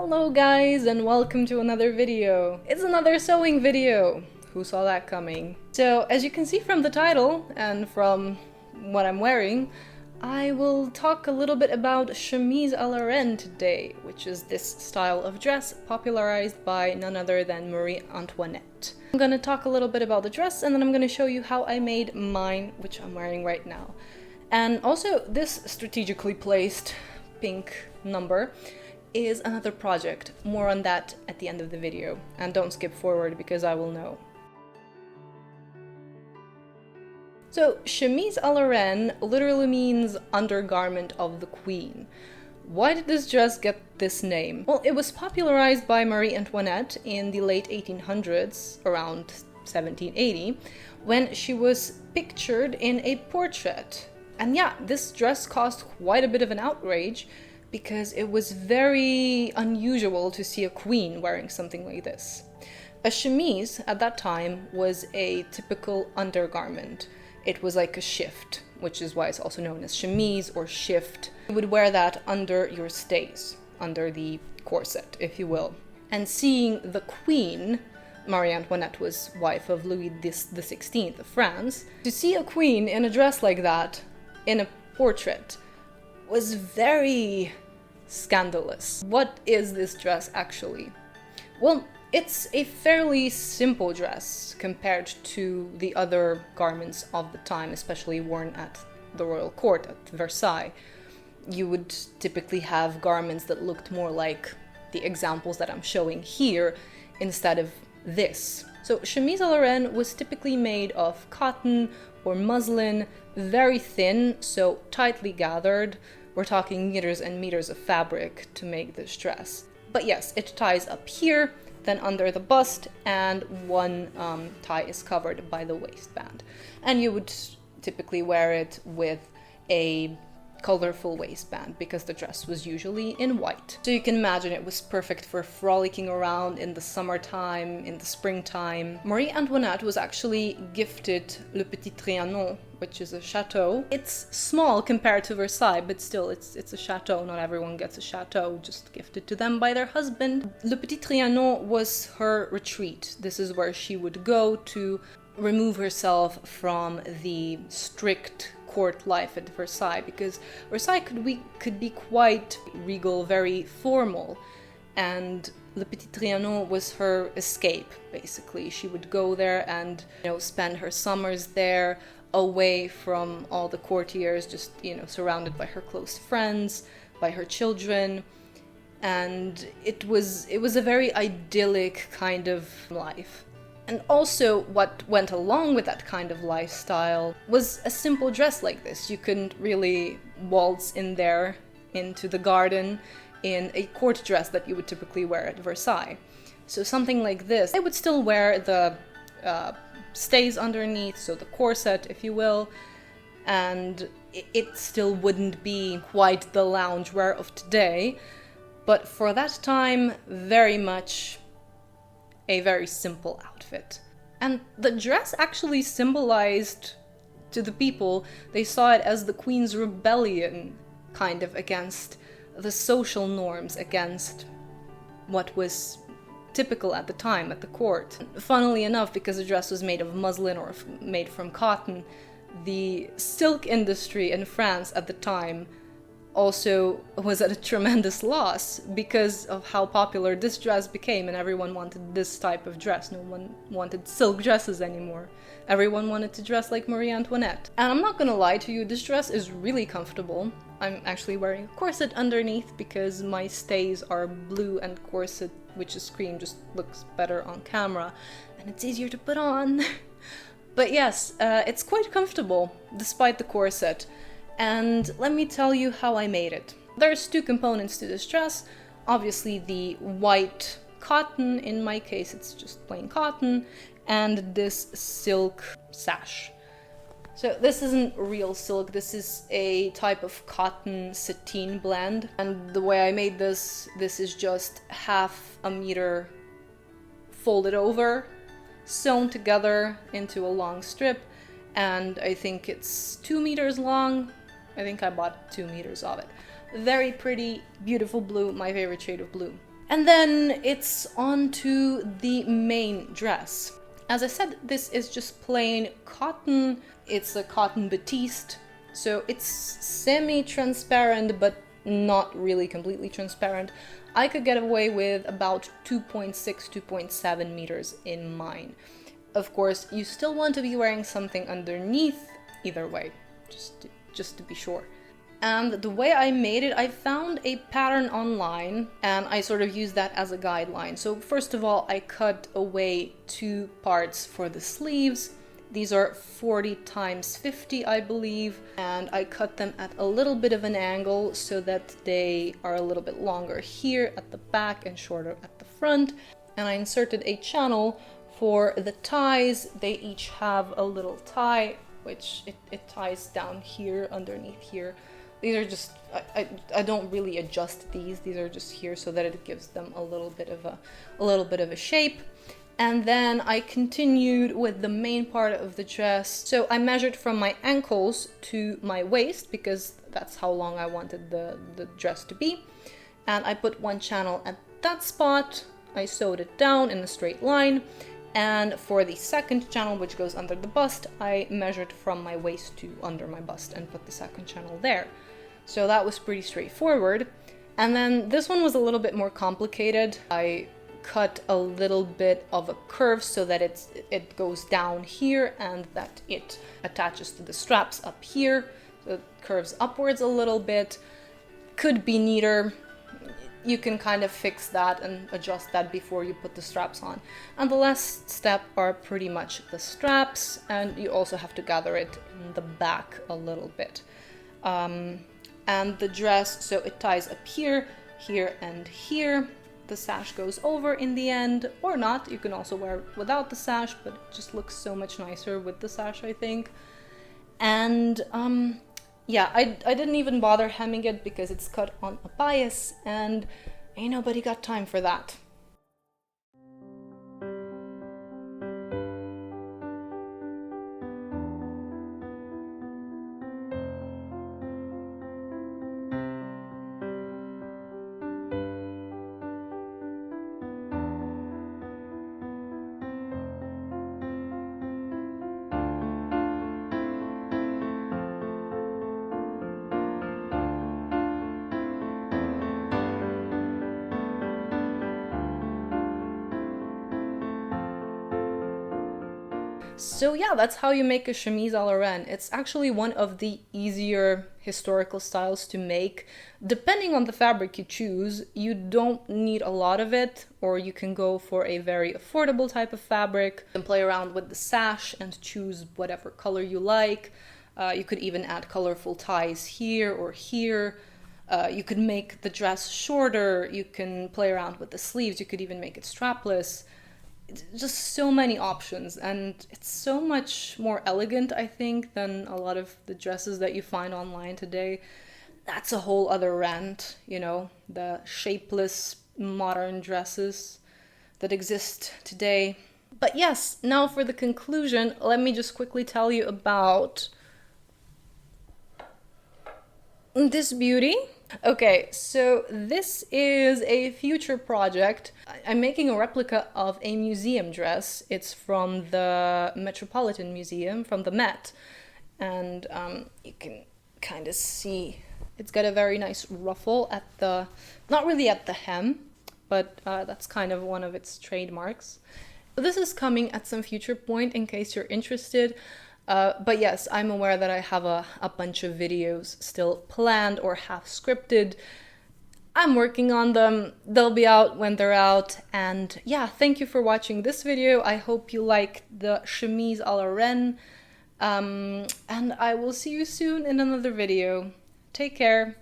Hello guys and welcome to another video. It's another sewing video. Who saw that coming? So as you can see from the title and from what I'm wearing, I will talk a little bit about chemise à la reine today, which is this style of dress popularized by none other than Marie Antoinette. I'm gonna talk a little bit about the dress and then I'm gonna show you how I made mine, which I'm wearing right now. And also this strategically placed pink number is another project. More on that at the end of the video. And don't skip forward because I will know. So, chemise à la reine literally means undergarment of the queen. Why did this dress get this name? Well, it was popularized by Marie Antoinette in the late 1800s, around 1780, when she was pictured in a portrait. And yeah, this dress caused quite a bit of an outrage, because it was very unusual to see a queen wearing something like this. A chemise at that time was a typical undergarment. It was like a shift, which is why it's also known as chemise or shift. You would wear that under your stays, under the corset, if you will. And seeing the queen, Marie Antoinette was wife of Louis XVI of France, to see a queen in a dress like that, in a portrait, was very scandalous. What is this dress actually? Well, it's a fairly simple dress compared to the other garments of the time, especially worn at the royal court at Versailles. You would typically have garments that looked more like the examples that I'm showing here instead of this. So chemise à la reine was typically made of cotton or muslin, very thin, so tightly gathered. We're talking meters and meters of fabric to make this dress. But yes, it ties up here, then under the bust, and one tie is covered by the waistband. And you would typically wear it with a colorful waistband because the dress was usually in white. So you can imagine it was perfect for frolicking around in the summertime, in the springtime. Marie Antoinette was actually gifted Le Petit Trianon, which is a chateau. It's small compared to Versailles, but still it's a chateau. Not everyone gets a chateau just gifted to them by their husband. Le Petit Trianon was her retreat. This is where she would go to remove herself from the strict court life at Versailles, because Versailles could be quite regal, very formal, and Le Petit Trianon was her escape, basically. She would go there and, spend her summers there, away from all the courtiers, just, surrounded by her close friends, by her children, and it was a very idyllic kind of life. And also, what went along with that kind of lifestyle was a simple dress like this. You couldn't really waltz in there into the garden in a court dress that you would typically wear at Versailles. So something like this, I would still wear the stays underneath, so the corset, if you will, and it still wouldn't be quite the loungewear of today, but for that time, very much a very simple outfit. And the dress actually symbolized to the people, they saw it as the queen's rebellion, kind of against the social norms, against what was typical at the time at the court. Funnily enough, because the dress was made of muslin or made from cotton, the silk industry in France at the time also was at a tremendous loss because of how popular this dress became, and everyone wanted this type of dress. No one wanted silk dresses anymore. Everyone wanted to dress like Marie Antoinette. And I'm not gonna lie to you, this dress is really comfortable. I'm actually wearing a corset underneath because my stays are blue and corset, which is cream, just looks better on camera and it's easier to put on. But yes, it's quite comfortable despite the corset. And let me tell you how I made it. There's two components to this dress. Obviously the white cotton, in my case it's just plain cotton, and this silk sash. So this isn't real silk, this is a type of cotton sateen blend. And the way I made this is just half a meter folded over, sewn together into a long strip, and I think it's 2 meters long. I think I bought 2 meters of it. Very pretty, beautiful blue, my favorite shade of blue. And then it's on to the main dress. As I said, this is just plain cotton. It's a cotton batiste, so it's semi-transparent, but not really completely transparent. I could get away with about 2.6, 2.7 meters in mine. Of course, you still want to be wearing something underneath either way, just to be sure. And the way I made it, I found a pattern online and I sort of used that as a guideline. So first of all, I cut away 2 parts for the sleeves. These are 40 times 50, I believe, and I cut them at a little bit of an angle so that they are a little bit longer here at the back and shorter at the front. And I inserted a channel for the ties. They each have a little tie, which it ties down here, underneath here. These are just, I don't really adjust these. These are just here so that it gives them a little bit of a shape. And then I continued with the main part of the dress. So I measured from my ankles to my waist because that's how long I wanted the dress to be. And I put 1 channel at that spot. I sewed it down in a straight line. And for the second channel, which goes under the bust, I measured from my waist to under my bust and put the second channel there. So that was pretty straightforward. And then this one was a little bit more complicated. I cut a little bit of a curve so that it goes down here and that it attaches to the straps up here. So it curves upwards a little bit. Could be neater. You can kind of fix that and adjust that before you put the straps on. And the last step are pretty much the straps, and you also have to gather it in the back a little bit. And the dress, so it ties up here, here, and here. The sash goes over in the end, or not. You can also wear it without the sash, but it just looks so much nicer with the sash, I think. And yeah, I didn't even bother hemming it because it's cut on a bias, and ain't nobody got time for that. So yeah, that's how you make a chemise à la Reine. It's actually one of the easier historical styles to make. Depending on the fabric you choose, you don't need a lot of it, or you can go for a very affordable type of fabric and play around with the sash and choose whatever color you like. You could even add colorful ties here or here. You could make the dress shorter, you can play around with the sleeves, you could even make it strapless. Just so many options, and it's so much more elegant, I think, than a lot of the dresses that you find online today. That's a whole other rant, you know, the shapeless modern dresses that exist today. But yes, now for the conclusion, let me just quickly tell you about this beauty. Okay, so this is a future project. I'm making a replica of a museum dress. It's from the Metropolitan Museum, from the Met. And you can kind of see it's got a very nice ruffle at the, not really at the hem, but that's kind of one of its trademarks. This is coming at some future point in case you're interested. But yes, I'm aware that I have a bunch of videos still planned or half scripted. I'm working on them. They'll be out when they're out. And yeah, thank you for watching this video. I hope you like the chemise à la Reine. And I will see you soon in another video. Take care.